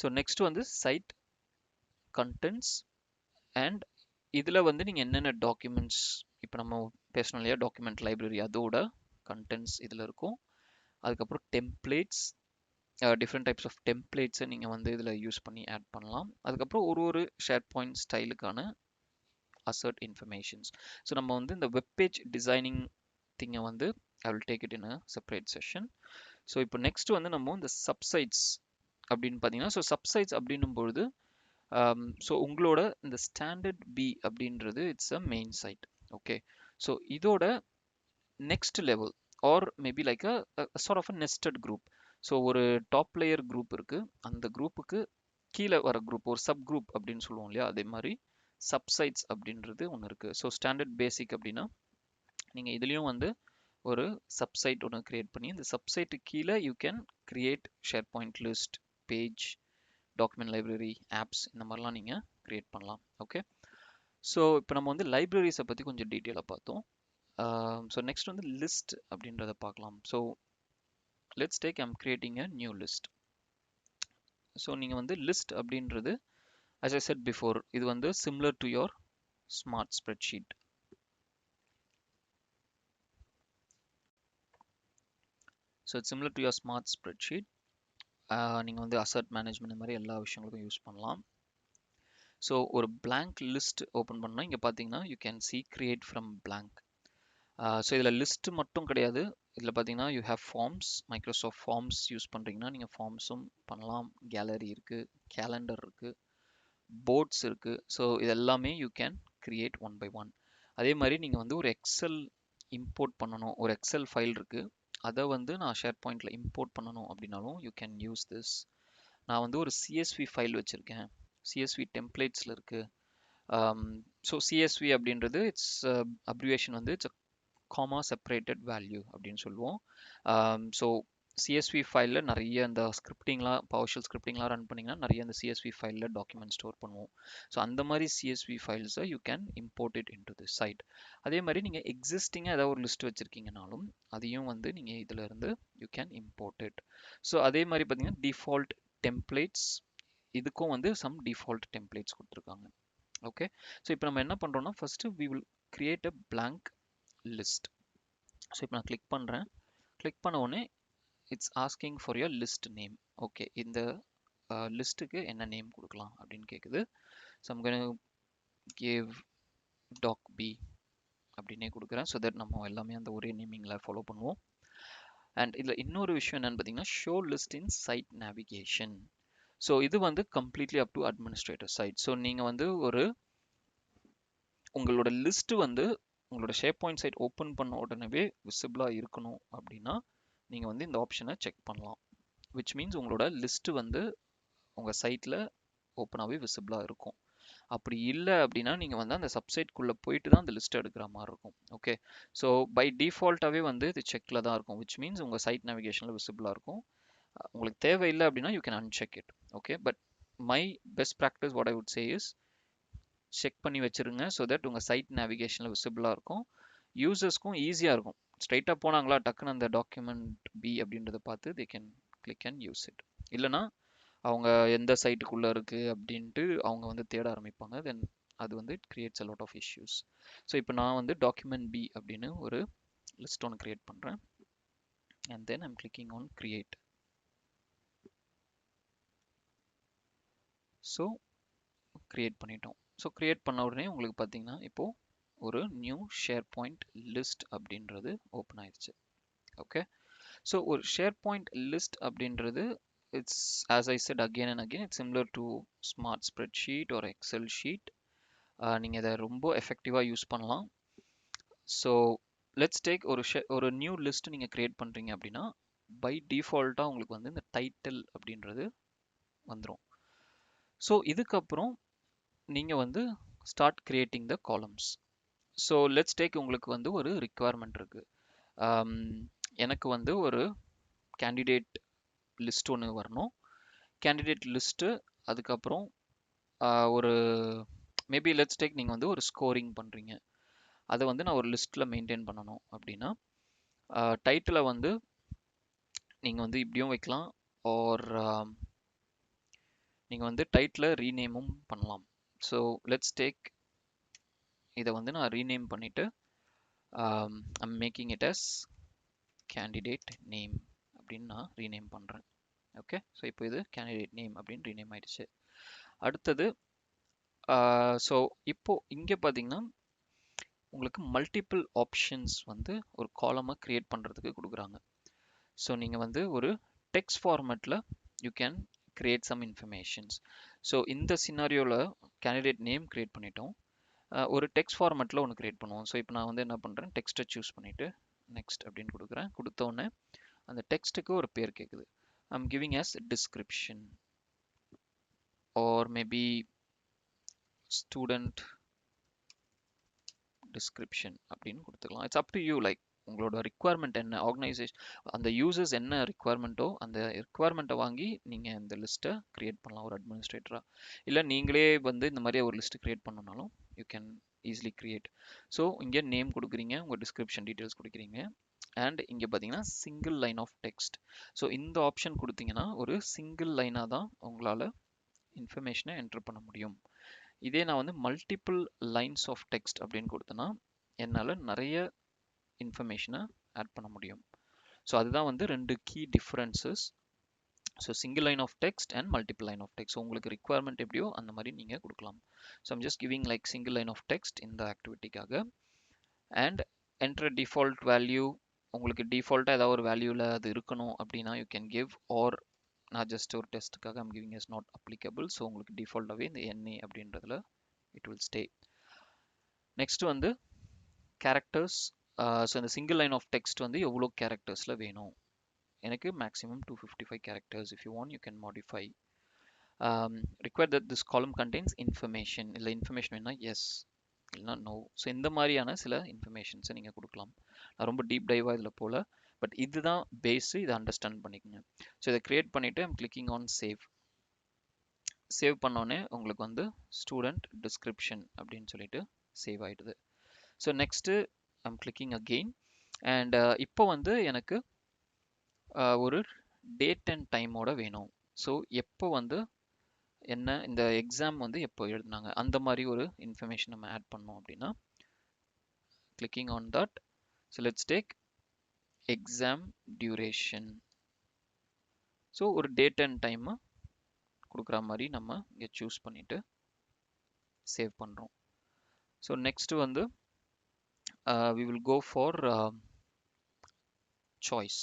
So next வந்து side contents and இதில் வந்து நீங்கள் என்னென்ன டாக்குமெண்ட்ஸ் இப்போ நம்ம பேசணும் இல்லையா டாக்குமெண்ட் லைப்ரரி அதோட கண்டென்ட்ஸ் இதில் இருக்கும். அதுக்கப்புறம் டெம்ப்ளேட்ஸ், டிஃப்ரெண்ட் டைப்ஸ் ஆஃப் டெம்ப்ளேட்ஸை நீங்கள் வந்து இதில் யூஸ் பண்ணி ஆட் பண்ணலாம். அதுக்கப்புறம் ஒரு ஷேர் பாயிண்ட் ஸ்டைலுக்கான அசர்ட் இன்ஃபர்மேஷன்ஸ். ஸோ நம்ம வந்து இந்த வெப்பேஜ் டிசைனிங் திங்கை வந்து I will take it in a separate session. So இப்போ நெக்ஸ்ட் வந்து நம்ம இந்த சப்சைட்ஸ் அப்படின்னு பார்த்தீங்கன்னா, ஸோ சப்சைட்ஸ் அப்படின்னும் பொழுது ஸோ உங்களோட இந்த ஸ்டாண்டர்ட் பி அப்படின்றது it's a main site. Okay, so இதோட next level or maybe like a sort of a nested group. So ஒரு டாப் லேயர் குரூப் இருக்கு, அந்த குரூப்புக்கு கீழே வர குரூப் ஒரு சப் குரூப் அப்படின்னு சொல்லுவோம் இல்லையா, அதே மாதிரி சப்சைட்ஸ் அப்படின்றது ஒன்று இருக்கு. ஸோ ஸ்டாண்டர்ட் பேசிக் அப்படின்னா நீங்கள் இதுலேயும் வந்து ஒரு சப்சைட் ஒன்று கிரியேட் பண்ணி இந்த சப்சைட்டு கீழே you can create share point list, page, document library, apps இந்த மாதிரிலாம் நீங்கள் கிரியேட் பண்ணலாம். ஓகே, ஸோ இப்போ நம்ம வந்து லைப்ரரிஸை பற்றி கொஞ்சம் டீட்டெயிலாக பார்த்தோம். ஸோ நெக்ஸ்ட் வந்து லிஸ்ட் அப்படின்றத பார்க்கலாம். So let's take I'm creating a new list. So நீங்கள் வந்து லிஸ்ட் அப்படின்றது as I said before இது வந்து similar to your smart spreadsheet. So it's similar to your smart spreadsheet. நீங்கள் வந்து அசட் மேனேஜ்மெண்ட் இந்த மாதிரி எல்லா விஷயங்களுக்கும் யூஸ் பண்ணலாம். ஸோ ஒரு blank லிஸ்ட் ஓப்பன் பண்ணால் இங்கே பார்த்தீங்கன்னா you can see create from blank. So இதில் லிஸ்ட் மட்டும் கிடையாது, இதில் பார்த்தீங்கன்னா you have forms, Microsoft forms use பண்ணுறீங்கன்னா நீங்கள் ஃபார்ம்ஸும் பண்ணலாம். கேலரி இருக்குது, கேலண்டர் இருக்குது, போர்ட்ஸ் இருக்குது. ஸோ இது எல்லாமே you can create one by one. அதே மாதிரி நீங்கள் வந்து ஒரு எக்ஸல் இம்போர்ட் பண்ணணும், ஒரு எக்ஸல் ஃபைல் இருக்குது, அதை வந்து நான் ஷேர் பாயிண்டில் இம்போர்ட் பண்ணணும் அப்படின்னாலும் யூ கேன் யூஸ் திஸ். நான் வந்து ஒரு சிஎஸ்வி ஃபைல் வச்சுருக்கேன், சிஎஸ்வி டெம்ப்ளேட்ஸில் இருக்குது. ஸோ சிஎஸ்வி அப்படின்றது இட்ஸ் அப்ரிவேஷன் வந்து இட்ஸ் காமா செப்பரேட்டட் வேல்யூ அப்படின்னு சொல்லுவோம். ஸோ சிஎஸ்வி ஃபைலில் நிறைய இந்த ஸ்கிரிப்டிங்லாம், பவர்ஷெல் ஸ்கிரிப்டிங்லாம் ரன் பண்ணிங்கன்னா நிறைய இந்த சிஎஸ்வி ஃபைலில் டாக்குமெண்ட் ஸ்டோர் பண்ணுவோம். ஸோ அந்த மாதிரி சிஎஸ்வி ஃபைல்ஸை you can import it into the site. அதே மாதிரி நீங்கள் எக்ஸிஸ்டிங்காக ஏதாவது ஒரு லிஸ்ட் வச்சுருக்கீங்கனாலும் அதையும் வந்து நீங்கள் இதில் இருந்து you can import it. So அதே மாதிரி பார்த்தீங்கன்னா டிஃபால்ட் டெம்ப்ளேட்ஸ், இதுக்கும் வந்து சம் டிஃபால்ட் டெம்ப்ளேட்ஸ் கொடுத்துருக்காங்க. ஓகே, ஸோ இப்போ நம்ம என்ன பண்ணுறோம்னா first we will create a blank list. So இப்போ நான் கிளிக் பண்ணுறேன், கிளிக் பண்ண உடனே it's asking for your list name. Okay, இந்த லிஸ்ட்டுக்கு என்ன நேம் கொடுக்கலாம் அப்படின்னு கேட்குது. So I'm going to give doc b அப்படின்னே கொடுக்குறேன். ஸோ தட் நம்ம எல்லாமே அந்த ஒரே நேமிங்கில் ஃபாலோ பண்ணுவோம். அண்ட் இதில் இன்னொரு விஷயம் என்னென்னு பார்த்தீங்கன்னா show list in site navigation. So இது வந்து completely up to administrator side. So நீங்கள் வந்து ஒரு உங்களோட லிஸ்ட் வந்து உங்களோட ஷேர் பாயிண்ட் சைட் ஓப்பன் பண்ண உடனே விசிபிளாக இருக்கணும் அப்படின்னா நீங்கள் வந்து இந்த ஆப்ஷனை செக் பண்ணலாம். விச் மீன்ஸ் உங்களோட லிஸ்ட் வந்து உங்கள் சைட்டில் ஓப்பனாகவே விசிபிளாக இருக்கும். அப்படி இல்லை அப்படின்னா நீங்கள் வந்து அந்த சப்சைட்குள்ளே போயிட்டு தான் அந்த லிஸ்ட் எடுக்கிற மாதிரி இருக்கும். ஓகே, ஸோ பை டிஃபால்ட்டாகவே வந்து இது செக்கில் தான் இருக்கும். விச் மீன்ஸ் உங்கள் சைட் நேவிகேஷனில் விசிபிளாக இருக்கும். உங்களுக்கு தேவையில்லை அப்படின்னா you can uncheck it. Okay, but my best practice what I would say is check பண்ணி வச்சுருங்க. ஸோ தட் உங்கள் சைட் நேவிகேஷனில் விசிபிளாக இருக்கும், யூசர்ஸ்க்கும் ஈஸியாக இருக்கும். ஸ்ட்ரைட்டாக போனாங்களா டக்குன்னு அந்த டாக்குமெண்ட் பி அப்படின்றத பார்த்து they can click and use it. இல்லைனா அவங்க எந்த சைட்டுக்குள்ளே இருக்குது அப்படின்ட்டு அவங்க வந்து தேட ஆரம்பிப்பாங்க. தென் அது வந்து it creates a lot of issues. So இப்போ நான் வந்து டாக்குமெண்ட் பி அப்படின்னு ஒரு லிஸ்ட் ஒன்று கிரியேட் பண்ணுறேன். And then I'm clicking on create. So create பண்ணிட்டோம். ஸோ கிரியேட் பண்ண உடனே உங்களுக்கு பார்த்தீங்கன்னா இப்போது ஒரு நியூ ஷேர் பாயிண்ட் லிஸ்ட் அப்படின்றது ஓப்பன் ஆயிடுச்சு. ஓகே, ஸோ ஒரு ஷேர் பாயிண்ட் லிஸ்ட் அப்படின்றது it's as I said again and again it's similar to smart spreadsheet or excel sheet. நீங்கள் இதை ரொம்ப எஃபெக்டிவாக யூஸ் பண்ணலாம். ஸோ லெட்ஸ் டேக் ஒரு நியூ லிஸ்ட் நீங்கள் கிரியேட் பண்ணுறீங்க அப்படின்னா பை டிஃபால்ட்டாக உங்களுக்கு வந்து இந்த டைட்டில் அப்படின்றது வந்துடும். ஸோ இதுக்கப்புறம் நீங்கள் வந்து start creating the columns. So let's take உங்களுக்கு வந்து ஒரு ரிக்குவயர்மெண்ட் இருக்குது. எனக்கு வந்து ஒரு கேண்டிடேட் லிஸ்ட் ஒன்று வரணும். கேண்டிடேட் லிஸ்ட்டு அதுக்கப்புறம் ஒரு மேபி லெட்ஸ் டேக் நீங்கள் வந்து ஒரு ஸ்கோரிங் பண்ணுறீங்க, அதை வந்து நான் ஒரு லிஸ்ட்டில் மெயின்டைன் பண்ணணும் அப்படின்னா டைட்டிலை வந்து நீங்கள் வந்து இப்படியும் வைக்கலாம். ஆர் நீங்கள் வந்து டைட்டில் ரீநேமும் பண்ணலாம். ஸோ லெட்ஸ் டேக் இதை வந்து நான் ரீநேம் பண்ணிவிட்டு I'm making it as candidate name அப்படின்னு நான் ரீநேம் பண்ணுறேன். ஓகே, ஸோ இப்போ இது கேண்டிடேட் நேம் அப்படின்னு ரீநேம் ஆயிடுச்சு. அடுத்தது ஸோ இப்போ இங்கே பார்த்தீங்கன்னா உங்களுக்கு மல்டிபிள் ஆப்ஷன்ஸ் வந்து ஒரு காலமை கிரியேட் பண்ணுறதுக்கு கொடுக்குறாங்க. ஸோ நீங்கள் வந்து ஒரு டெக்ஸ்ட் ஃபார்மேட்டில் you can create some informations. So இந்த சினாரியோவில் கேண்டிடேட் நேம் கிரியேட் பண்ணிட்டோம். ஒரு டெக்ஸ்ட் ஃபார்மேட்டில் ஒன்று கிரியேட் பண்ணுவோம். ஸோ இப்போ நான் வந்து என்ன பண்ணுறேன், டெக்ஸ்ட்டை சூஸ் பண்ணிவிட்டு நெக்ஸ்ட் அப்படின்னு கொடுக்குறேன். கொடுத்தோடனே அந்த டெக்ஸ்ட்டுக்கு ஒரு பேர் கேட்குது. I'm giving as description or maybe student description அப்படின்னு கொடுத்துக்கலாம். It's up to you, like உங்களோட ரிக்குவயர்மெண்ட் என்ன, ஆர்கனைசேஷன் அந்த யூசர்ஸ் என்ன ரிக்குவயர்மெண்ட்டோ அந்த ரிக்குவயர்மெண்ட்டை வாங்கி நீங்கள் இந்த லிஸ்ட்டை கிரியேட் பண்ணலாம் ஒரு அட்மினிஸ்ட்ரேட்டராக. இல்லை நீங்களே வந்து இந்த மாதிரி ஒரு லிஸ்ட் கிரியேட் பண்ணணும்னாலும் you can easily create. So இங்கே நேம் கொடுக்குறீங்க, உங்கள் டிஸ்கிரிப்ஷன் டீட்டெயில்ஸ் கொடுக்குறீங்க, அண்ட் இங்கே பார்த்தீங்கன்னா single line of text. So இந்த ஆப்ஷன் கொடுத்தீங்கன்னா ஒரு சிங்கிள் லைனாக தான் உங்களால் இன்ஃபர்மேஷனை என்டர் பண்ண முடியும். இதே நான் வந்து மல்டிபிள் லைன்ஸ் ஆஃப் டெக்ஸ்ட் அப்படின்னு கொடுத்தேன்னா என்னால் நிறைய இன்ஃபர்மேஷனை ஆட் பண்ண முடியும். ஸோ அதுதான் வந்து ரெண்டு key differences. So single line of text and multiple line of text. உங்களுக்கு ரிக்குவயர்மெண்ட் எப்படியோ அந்த மாதிரி நீங்கள் கொடுக்கலாம். So I'm just giving like single line of text இந்த ஆக்டிவிட்டிக்காக. And enter default value. உங்களுக்கு டிஃபால்ட்டாக ஏதாவது ஒரு வேல்யூவில் அது இருக்கணும் அப்படின்னா யூ கேன் கிவ், ஆர் நான் ஜஸ்ட் ஒரு டெஸ்ட்டுக்காக I'm giving is not applicable. So உங்களுக்கு டிஃபால்ட்டாகவே இந்த NA அப்படின்றதுல இட் வில் ஸ்டே. நெக்ஸ்ட் வந்து கேரக்டர்ஸ். ஸோ இந்த சிங்கிள் லைன் ஆஃப் டெக்ஸ்ட் வந்து எவ்வளோ கேரக்டர்ஸில் வேணும், எனக்கு maximum 255 characters. If you want you can modify. require that this column contains information. இல்லை இன்ஃபர்மேஷன் வேணும்னா எஸ், இல்லைனா நோ. ஸோ இந்த மாதிரியான சில இன்ஃபர்மேஷன்ஸை நீங்கள் கொடுக்கலாம். நான் ரொம்ப டீப் டைவாக இதில் போல, பட் இதுதான் பேஸு, இதை அண்டர்ஸ்டாண்ட் பண்ணிக்கோங்க. ஸோ இதை கிரியேட் பண்ணிவிட்டு I'm clicking on save. Save பண்ணோன்னே உங்களுக்கு வந்து ஸ்டூடெண்ட் டிஸ்கிரிப்ஷன் அப்படின்னு சொல்லிட்டு சேவ் ஆகிடுது. So next I'm clicking again. And இப்போ வந்து எனக்கு ஒரு டேட் அண்ட் டைமோட வேணும். ஸோ எப்போ வந்து என்ன இந்த எக்ஸாம் வந்து எப்போ எழுதுனாங்க அந்த மாதிரி ஒரு இன்ஃபர்மேஷன் நம்ம ஆட் பண்ணோம் அப்படின்னா clicking on that. So let's take exam duration. So ஒரு டேட் அண்ட் டைமை கொடுக்குற மாதிரி நம்ம இங்கே சூஸ் பண்ணிவிட்டு சேவ் பண்ணுறோம். ஸோ நெக்ஸ்ட்டு வந்து we will go for choice.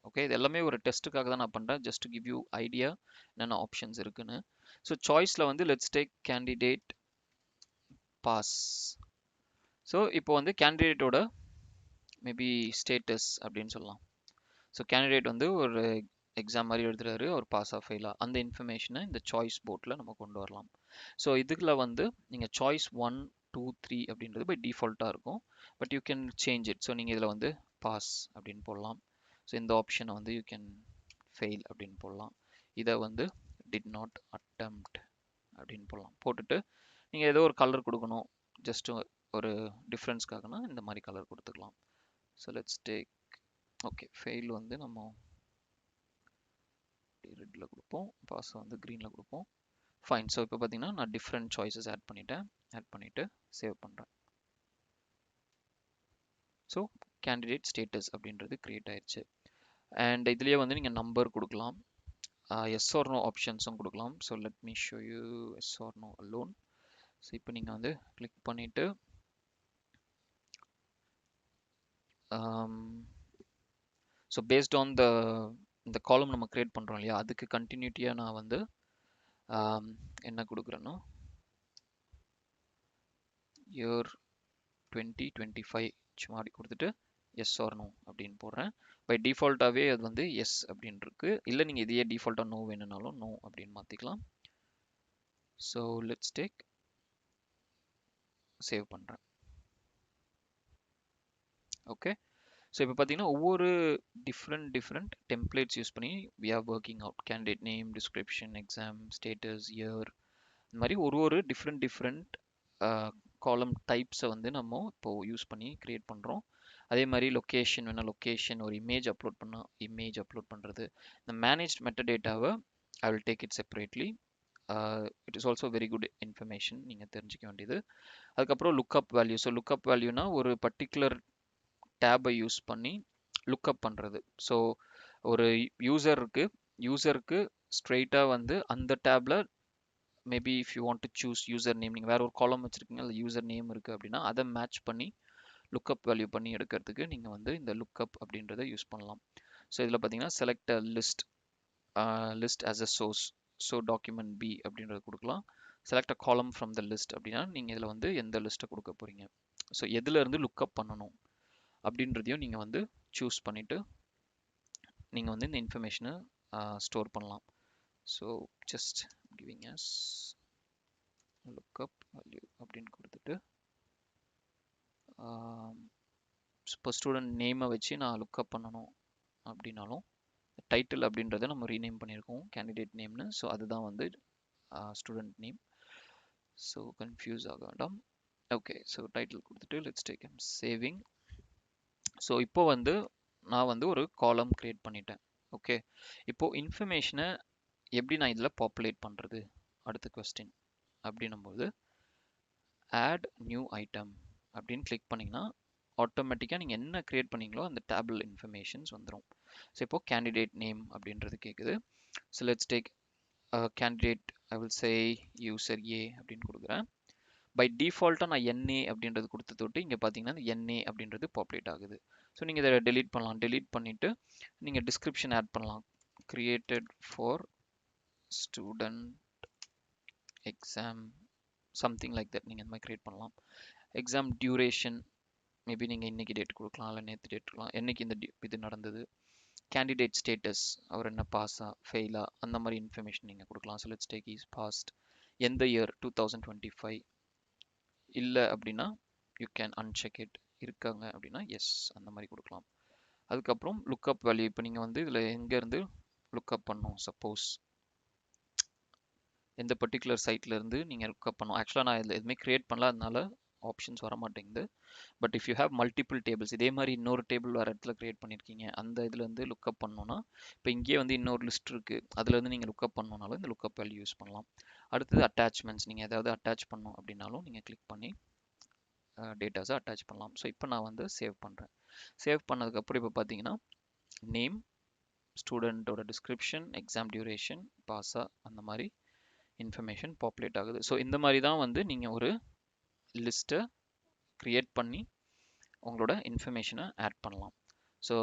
Okay, இது எல்லாமே ஒரு டெஸ்ட்டுக்காக தான் நான் பண்ணுறேன், just to give you idea என்னென்ன ஆப்ஷன்ஸ் இருக்குன்னு. ஸோ சாய்ஸில் வந்து let's take candidate pass. So இப்போ வந்து கேண்டிடேட்டோட மேபி ஸ்டேட்டஸ் அப்படின்னு சொல்லலாம். ஸோ கேண்டிடேட் வந்து ஒரு எக்ஸாம் மாதிரி எழுதுறாரு, ஒரு பாஸ் ஆஃப் ஃபெயிலா, அந்த இன்ஃபர்மேஷனை இந்த சாய்ஸ் போர்ட்டில் நம்ம கொண்டு வரலாம். ஸோ இதுக்குள்ள வந்து நீங்கள் சாய்ஸ் 1, 2, 3 அப்படின்றது பை டிஃபால்ட்டாக இருக்கும், but you can change it. So நீங்கள் இதில் வந்து பாஸ் அப்படின்னு போடலாம். ஸோ இந்த ஆப்ஷனை வந்து யூ கேன் ஃபெயில் அப்படின்னு போடலாம். இதை வந்து டிட் நாட் அட்டெம்ப்ட் அப்படின்னு போடலாம். போட்டுட்டு நீங்கள் ஏதோ ஒரு கலர் கொடுக்கணும், ஜஸ்ட் ஒரு டிஃப்ரென்ஸ்க்காகனா இந்த மாதிரி கலர் கொடுத்துக்கலாம். So let's take, okay, fail வந்து நம்ம ரெட்டில் கொடுப்போம், பாஸ் வந்து க்ரீனில் கொடுப்போம். ஃபைன். ஸோ இப்போ பார்த்தீங்கன்னா நான் டிஃப்ரெண்ட் சாய்ஸஸ் ஆட் பண்ணிவிட்டு சேவ் பண்ணுறேன். ஸோ கேண்டிடேட் ஸ்டேட்டஸ் அப்படின்றது க்ரியேட் ஆயிடுச்சு. அண்ட் இதுலேயே வந்து நீங்கள் நம்பர் கொடுக்கலாம், எஸ் ஆர் நோ ஆப்ஷன்ஸும் கொடுக்கலாம். So let me show you yes or no alone. So இப்போ நீங்கள் வந்து கிளிக் பண்ணிவிட்டு ஸோ பேஸ்ட் ஆன் இந்த காலம் நம்ம க்ரியேட் பண்ணுறோம் இல்லையா, அதுக்கு கண்டினியூட்டியாக நான் வந்து என்ன கொடுக்குறேன்னா இயர் 2025 சும்மா அப்படி கொடுத்துட்டு எஸ் ஆர் நோ அப்படின்னு போடுறேன். பை டிஃபால்ட்டாகவே அது வந்து எஸ் அப்படின்னு இருக்கு. இல்லை நீங்கள் இதையே டிஃபால்ட்டாக நோ வேணும்னாலும் நோ அப்படின்னு மாற்றிக்கலாம். ஸோ லெட்ஸ் டேக், சேவ் பண்ணுறேன். ஓகே, ஸோ இப்போ பார்த்தீங்கன்னா ஒவ்வொரு டிஃப்ரெண்ட் டெம்ப்ளேட்ஸ் யூஸ் பண்ணி we are working out candidate name, description, exam status, year, இந்த மாதிரி ஒரு டிஃப்ரெண்ட் காலம் டைப்ஸை வந்து நம்ம இப்போது யூஸ் பண்ணி க்ரியேட் பண்ணுறோம். அதே மாதிரி லொக்கேஷன் வேணால் லொக்கேஷன், ஒரு இமேஜ் அப்லோட் பண்ணால் இமேஜ் அப்லோட் பண்ணுறது. இந்த மேனேஜ் மெட்டடேட்டாவை I will take it separately. It is also very good information நீங்கள் தெரிஞ்சிக்க வேண்டியது. அதுக்கப்புறம் லுக்அப் வேல்யூ. ஸோ லுக்அப் வேல்யூனா ஒரு பர்டிகுலர் டேபை யூஸ் பண்ணி லுக்அப் பண்ணுறது. ஸோ ஒரு யூசருக்கு ஸ்ட்ரெயிட்டாக வந்து அந்த டேப்ல maybe if you want to choose user name, நீங்கள் வேற ஒரு காலம் வச்சிருக்கீங்க, அதில் யூசர் நேம் இருக்குது அப்படின்னா அதை மேட்ச் பண்ணி லுக்அப் வேல்யூ பண்ணி எடுக்கிறதுக்கு நீங்கள் வந்து இந்த லுக்அப் அப்படின்றத யூஸ் பண்ணலாம். ஸோ இதில் பார்த்தீங்கன்னா select list as a source. So document B அப்படின்றது கொடுக்கலாம். செலக்ட் அ காலம் ஃப்ரம் த லிஸ்ட் அப்படின்னா நீங்கள் இதில் வந்து எந்த லிஸ்ட்டை கொடுக்க போகிறீங்க, ஸோ எதுலேருந்து லுக்அப் பண்ணணும் அப்படின்றதையும் நீங்கள் வந்து சூஸ் பண்ணிவிட்டு நீங்கள் வந்து இந்த இன்ஃபர்மேஷனை ஸ்டோர் பண்ணலாம். So just giving us lookup value அப்படின்னு கொடுத்துட்டு இப்போ ஸ்டூடெண்ட் நேமை வச்சு நான் லுக்அப் பண்ணணும் அப்படின்னாலும் டைட்டில் அப்படின்றத நம்ம ரீநேம் பண்ணியிருக்கோம் கேண்டிடேட் நேம்னு. ஸோ அதுதான் வந்து ஸ்டூடெண்ட் நேம். ஸோ கன்ஃபியூஸ் ஆக வேண்டாம். ஓகே, ஸோ டைட்டில் கொடுத்துட்டு லெட்ஸ் டேக் சேவிங். ஸோ இப்போ வந்து நான் வந்து ஒரு காலம் கிரியேட் பண்ணிட்டேன். ஓகே, இப்போ இன்ஃபர்மேஷனை எப்படி நான் இதில் பாப்புலேட் பண்ணுறது அடுத்த கொஸ்டின் அப்படின்னும்போது ஆட் நியூ ஐட்டம் அப்படின்னு கிளிக் பண்ணிங்கன்னா ஆட்டோமேட்டிக்காக நீங்கள் என்ன கிரியேட் பண்ணீங்களோ அந்த டேபிள் இன்ஃபர்மேஷன்ஸ் வந்துடும். ஸோ இப்போ கேண்டிடேட் நேம் அப்படின்றது கேட்குது. So let's take candidate, I will say user ஏ அப்படின்னு கொடுக்குறேன். பை டிஃபால்ட்டாக நான் NA அப்படின்றது கொடுத்து தொட்டு இங்கே பார்த்தீங்கன்னா இந்த NA அப்படின்றது பாப்புலேட் ஆகுது. ஸோ நீங்கள் இதை டெலீட் பண்ணலாம். டெலீட் பண்ணிவிட்டு நீங்கள் டிஸ்கிரிப்ஷன் ஆட் பண்ணலாம். Created for student exam something like that நீங்கள் இந்த மாதிரி கிரியேட் பண்ணலாம். எக்ஸாம் டியூரேஷன் மேபி நீங்கள் இன்றைக்கி டேட் கொடுக்கலாம், இல்லை நேற்று டேட் கொடுக்கலாம், என்றைக்கு இந்த இது நடந்தது. கேண்டிடேட் ஸ்டேட்டஸ், அவர் என்ன பாஸா ஃபெயிலா அந்த மாதிரி இன்ஃபர்மேஷன் நீங்கள் கொடுக்கலாம். So let's take is passed. எந்த இயர் 2025 இல்லை அப்படின்னா யூ கேன் அன்செக் இட். இருக்காங்க அப்படின்னா எஸ் அந்த மாதிரி கொடுக்கலாம். அதுக்கப்புறம் லுக்அப் வேல்யூ. இப்போ நீங்கள் வந்து இதில் எங்கேருந்து லுக்அப் பண்ணணும், சப்போஸ் எந்த பர்டிகுலர் சைட்லேருந்து நீங்கள் லுக்அப் பண்ணணும். ஆக்சுவலாக நான் இதில் எதுவுமே க்ரியேட் பண்ணல, அதனால ஆப்ஷன்ஸ் வர மாட்டேங்குது. But if you have multiple tables, இதே மாதிரி இன்னொரு டேபிள் வேறு இடத்துல க்ரியேட் பண்ணியிருக்கீங்க, அந்த இதுலேருந்து லுக்அப் பண்ணணும்னா இப்போ இங்கேயே வந்து இன்னொரு லிஸ்ட் இருக்குது, அதுலேருந்து நீங்கள் லுக்அப் பண்ணணுனாலும் இந்த லுக்அப் வேல்யூ யூஸ் பண்ணலாம். அடுத்தது அட்டாச்மெண்ட்ஸ். நீங்கள் ஏதாவது அட்டாச் பண்ணணும் அப்படின்னாலும் நீங்கள் கிளிக் பண்ணி டேட்டாஸை அட்டாச் பண்ணலாம். ஸோ இப்போ நான் வந்து சேவ் பண்ணுறேன். சேவ் பண்ணதுக்கப்புறம் இப்போ பார்த்தீங்கன்னா நேம், ஸ்டூடெண்ட்டோட டிஸ்கிரிப்ஷன், எக்ஸாம் டியூரேஷன், பாஸா அந்த மாதிரி இன்ஃபர்மேஷன் பாப்புலேட் ஆகுது. ஸோ இந்த மாதிரி தான் வந்து நீங்கள் ஒரு லிஸ்ட்டை க்ரியேட் பண்ணி உங்களோட இன்ஃபர்மேஷனை ஆட் பண்ணலாம். ஸோ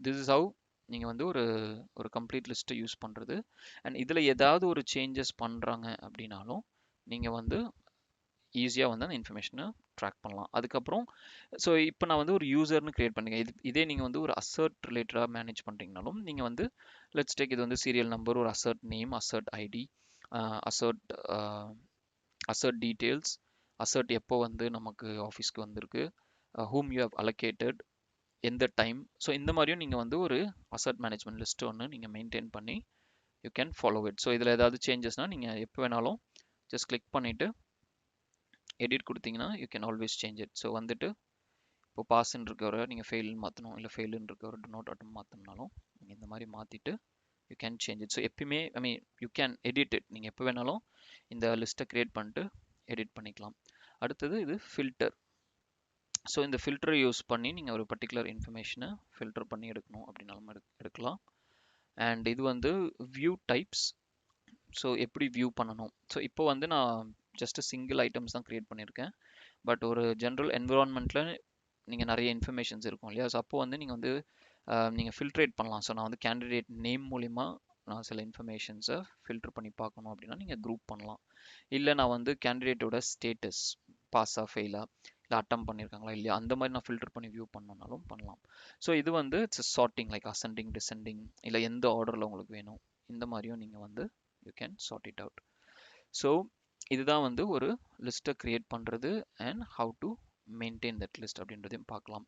திஸ் இஸ் ஹவ் நீங்கள் வந்து ஒரு கம்ப்ளீட் லிஸ்ட்டை யூஸ் பண்ணுறது. அண்ட் இதில் ஏதாவது ஒரு சேஞ்சஸ் பண்ணுறாங்க அப்படின்னாலும் நீங்கள் வந்து ஈஸியாக வந்து அந்த இன்ஃபர்மேஷனை ட்ராக் பண்ணலாம். அதுக்கப்புறம் ஸோ இப்போ நான் வந்து ஒரு யூசர்னு கிரியேட் பண்ணுங்க. இதே நீங்கள் வந்து ஒரு அசர்ட் ரிலேட்டடாக மேனேஜ் பண்ணுறீங்கனாலும் நீங்கள் வந்து லெட்ஸ் டேக் இது வந்து சீரியல் நம்பர், ஒரு asset name, asset ID, asset asset details, asset எப்போ வந்து நமக்கு ஆஃபீஸ்க்கு வந்திருக்கு, whom you have allocated, எந்த டைம். ஸோ இந்த மாதிரியும் நீங்கள் வந்து ஒரு அசர்ட் மேனேஜ்மெண்ட் லிஸ்ட் ஒன்று நீங்கள் மெயின்டைன் பண்ணி you can follow it. So இதில் ஏதாவது சேஞ்சஸ்னால் நீங்கள் எப்போ வேணாலும் ஜஸ்ட் கிளிக் பண்ணிவிட்டு எடிட் கொடுத்தீங்கன்னா you can always change it. So வந்துட்டு இப்போ பாஸ்ன்னு இருக்கவரை நீங்கள் ஃபெயில்னு மாற்றணும், இல்லை ஃபெயிலுன்னு இருக்கவரை டு நாட் அட்டன் மாற்றணும்னாலும் நீங்கள் இந்த மாதிரி மாற்றிட்டு you can change it. So எப்பயுமே யூ கேன் எடிட் இட். நீங்கள் எப்போ வேணாலும் இந்த லிஸ்ட்டை க்ரியேட் பண்ணிட்டு எடிட் பண்ணிக்கலாம். அடுத்தது இது ஃபில்டர். ஸோ இந்த ஃபில்டரை யூஸ் பண்ணி நீங்கள் ஒரு பர்டிகுலர் இன்ஃபர்மேஷனை ஃபில்டர் பண்ணி எடுக்கணும் அப்படின்னாலும் எடுக்கலாம். அண்ட் இது வந்து வியூ டைப்ஸ். ஸோ எப்படி வியூ பண்ணணும். ஸோ இப்போ வந்து நான் ஜஸ்ட் சிங்கிள் ஐட்டம்ஸ் தான் க்ரியேட் பண்ணியிருக்கேன். பட் ஒரு ஜென்ரல் என்விரான்மெண்ட்டில் நீங்கள் நிறைய இன்ஃபர்மேஷன்ஸ் இருக்கும் இல்லையா. ஸோ அப்போ வந்து நீங்கள் வந்து நீங்கள் ஃபில்ட்ரேட் பண்ணலாம். ஸோ நான் வந்து கேண்டிடேட் நேம் மூலிமா நான் சில இன்ஃபர்மேஷன்ஸை ஃபில்டர் பண்ணி பார்க்கணும் அப்படின்னா நீங்கள் குரூப் பண்ணலாம். இல்லை நான் வந்து கேண்டிடேட்டோட ஸ்டேட்டஸ் பாஸா ஃபெயிலா, இல்லை அட்டம் பண்ணியிருக்காங்களா இல்லையா, அந்த மாதிரி நான் ஃபில்டர் பண்ணி வியூ பண்ணணும்னாலும் பண்ணலாம். ஸோ இது வந்து it's sorting like ascending descending, இல்லை எந்த ஆர்டரில் உங்களுக்கு வேணும் இந்த மாதிரியும் நீங்கள் வந்து you can sort it out. So இதுதான் வந்து ஒரு லிஸ்ட்டை க்ரியேட் பண்ணுறது and how to maintain that list அப்படின்றதையும் பார்க்கலாம்.